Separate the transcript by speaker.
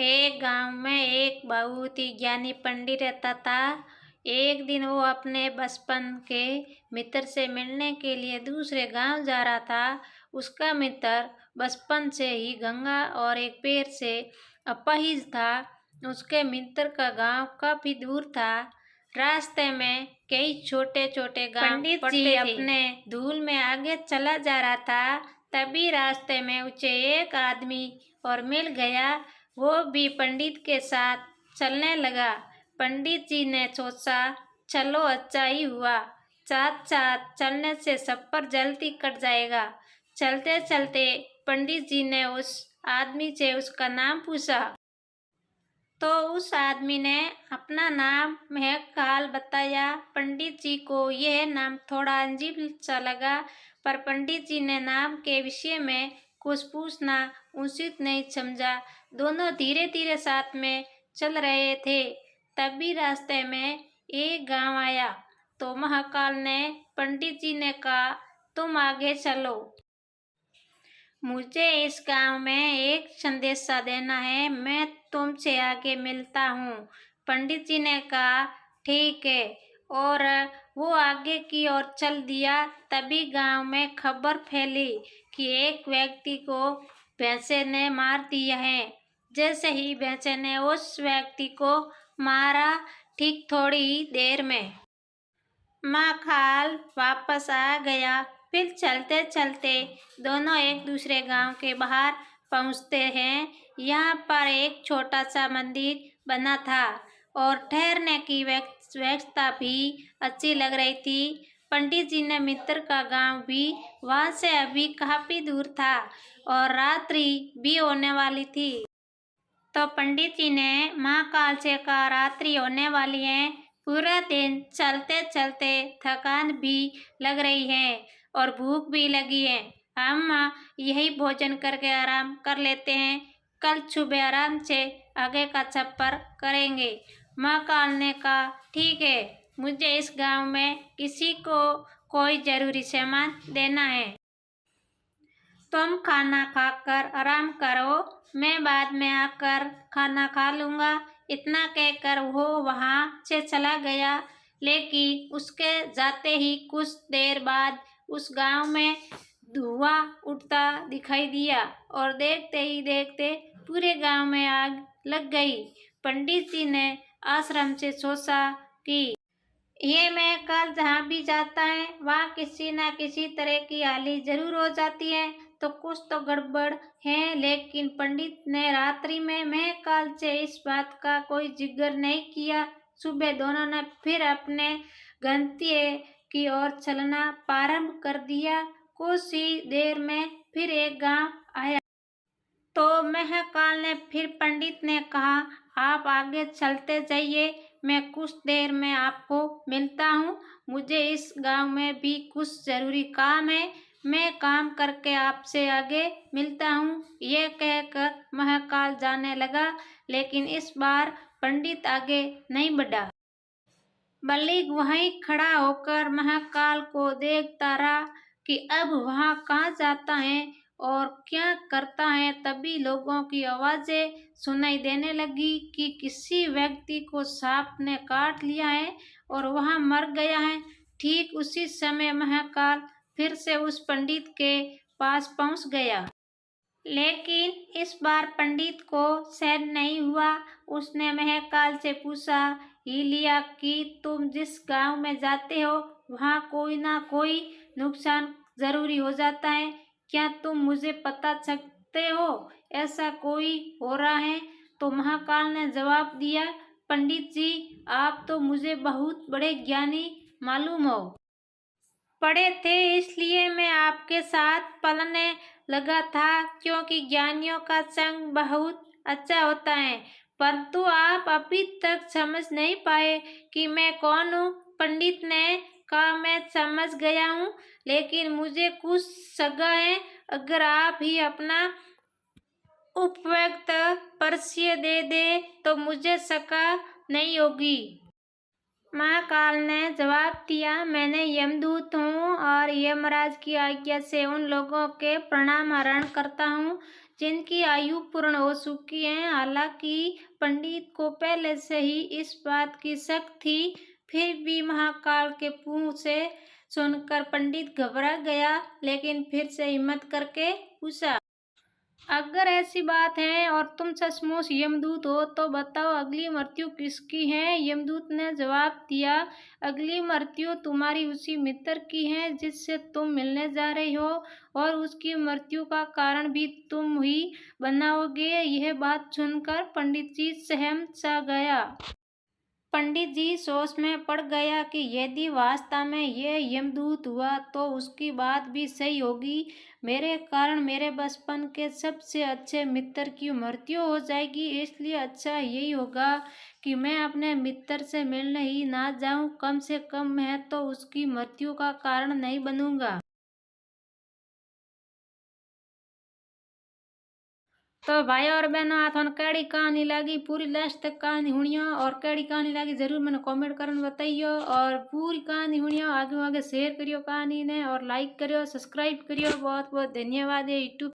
Speaker 1: एक गांव में एक बहुत ही ज्ञानी पंडित रहता था। एक दिन वो अपने बचपन के मित्र से मिलने के लिए दूसरे गांव जा रहा था। उसका मित्र बचपन से ही गंगा और एक पैर से अपाहिज था। उसके मित्र का गांव काफी दूर था। रास्ते में कई छोटे छोटे गांव पंडित जी अपने धूल में आगे चला जा रहा था। तभी रास्ते में उसे एक आदमी और मिल गया। वो भी पंडित के साथ चलने लगा। पंडित जी ने सोचा, चलो अच्छा ही हुआ, साथ साथ चलने से सफर जल्दी कट जाएगा। चलते चलते पंडित जी ने उस आदमी से उसका नाम पूछा, तो उस आदमी ने अपना नाम महकाल बताया। पंडित जी को यह नाम थोड़ा अजीब सा लगा, पर पंडित जी ने नाम के विषय में कुछ पूछना उचित नहीं समझा। दोनों धीरे धीरे साथ में चल रहे थे। तभी रास्ते में एक गांव आया, तो महाकाल ने पंडित जी ने कहा, तुम आगे चलो, मुझे इस गांव में एक संदेशा देना है, मैं तुमसे आगे मिलता हूँ। पंडित जी ने कहा, ठीक है, और वो आगे की ओर चल दिया। तभी गांव में खबर फैली कि एक व्यक्ति को भैंसे ने मार दिया है। जैसे ही भैंसे ने उस व्यक्ति को मारा, ठीक थोड़ी ही देर में महाकाल वापस आ गया। फिर चलते चलते दोनों एक दूसरे गांव के बाहर पहुंचते हैं। यहाँ पर एक छोटा सा मंदिर बना था और ठहरने की व्यवस्था भी अच्छी लग रही थी। पंडित जी ने मित्र का गांव भी वहां से अभी काफी दूर था और रात्रि भी होने वाली थी। तो पंडित जी ने महाकाल से कहा, रात्रि होने वाली है, पूरा दिन चलते चलते थकान भी लग रही है और भूख भी लगी है। हम यही भोजन करके आराम कर लेते हैं, कल सुबह आराम से आगे का सफर करेंगे। महाकाल ने कहा, ठीक है, मुझे इस गांव में किसी को कोई जरूरी सामान देना है। तुम खाना खाकर आराम करो, मैं बाद में आकर खाना खा लूँगा। इतना कहकर वो वहाँ से चला गया। लेकिन उसके जाते ही कुछ देर बाद उस गांव में धुआं उठता दिखाई दिया और देखते ही देखते पूरे गांव में आग लग गई। पंडित जी ने आश्रम से सोचा कि ये मैं कल जहाँ भी जाता है वहाँ किसी न किसी तरह की हानि जरूर हो जाती है, तो कुछ तो गड़बड़ है। लेकिन पंडित ने रात्रि में महाकाल से इस बात का कोई जिक्र नहीं किया। सुबह दोनों ने फिर अपने गंतव्य की ओर चलना प्रारंभ कर दिया। कुछ ही देर में फिर एक गांव आया, तो महाकाल ने फिर पंडित ने कहा, आप आगे चलते जाइए, मैं कुछ देर में आपको मिलता हूँ। मुझे इस गांव में भी कुछ जरूरी काम है, मैं काम करके आपसे आगे मिलता हूँ। यह कहकर महाकाल जाने लगा। लेकिन इस बार पंडित आगे नहीं बढ़ा, बल्कि वहीं खड़ा होकर महाकाल को देखता रहा कि अब वहाँ कहाँ जाता है और क्या करता है। तभी लोगों की आवाजें सुनाई देने लगी कि किसी व्यक्ति को सांप ने काट लिया है और वह मर गया है। ठीक उसी समय महाकाल फिर से उस पंडित के पास पहुंच गया। लेकिन इस बार पंडित को सहन नहीं हुआ। उसने महाकाल से पूछा ही लिया कि तुम जिस गांव में जाते हो वहाँ कोई ना कोई नुकसान जरूरी हो जाता है, क्या तुम मुझे बता सकते हो ऐसा कोई हो रहा है? तो महाकाल ने जवाब दिया, पंडित जी, आप तो मुझे बहुत बड़े ज्ञानी मालूम हो पड़े थे, इसलिए मैं आपके साथ पलने लगा था, क्योंकि ज्ञानियों का संग बहुत अच्छा होता है। परंतु आप अभी तक समझ नहीं पाए कि मैं कौन हूँ। पंडित ने कहा, मैं समझ गया हूँ, लेकिन मुझे कुछ सगा है। अगर आप ही अपना उपयुक्त परिचय दे दे तो मुझे शंका नहीं होगी। महाकाल ने जवाब दिया, मैंने यमदूत हूँ और यमराज की आज्ञा से उन लोगों के प्रणाम हरण करता हूँ जिनकी आयु पूर्ण हो चुकी है। हालांकि पंडित को पहले से ही इस बात की शक थी, फिर भी महाकाल के मुंह से सुनकर पंडित घबरा गया, लेकिन फिर से हिम्मत करके पूछा, अगर ऐसी बात है और तुम सचमुच यमदूत हो तो बताओ अगली मृत्यु किसकी है। यमदूत ने जवाब दिया, अगली मृत्यु तुम्हारी उसी मित्र की है जिससे तुम मिलने जा रही हो, और उसकी मृत्यु का कारण भी तुम ही बनाओगे। यह बात सुनकर पंडित जी सहम सा गया। पंडित जी सोच में पड़ गया कि यदि वास्तव में यह यमदूत हुआ तो उसकी बात भी सही होगी। मेरे कारण मेरे बचपन के सबसे अच्छे मित्र की मृत्यु हो जाएगी, इसलिए अच्छा यही होगा कि मैं अपने मित्र से मिलने ही ना जाऊं। कम से कम मैं तो उसकी मृत्यु का कारण नहीं बनूंगा। तो भाई और बहनों, आ थाने केड़ी कहानी लगी पूरी लास्ट तक कहानी हुनियो, और केड़ी कहानी लगी जरूर मैंने कमेंट करन बताइयो, और पूरी कहानी हुनियो, आगे आगे शेयर करियो कहानी ने, और लाइक करियो, सब्सक्राइब करियो। बहुत बहुत धन्यवाद। ये यूट्यूब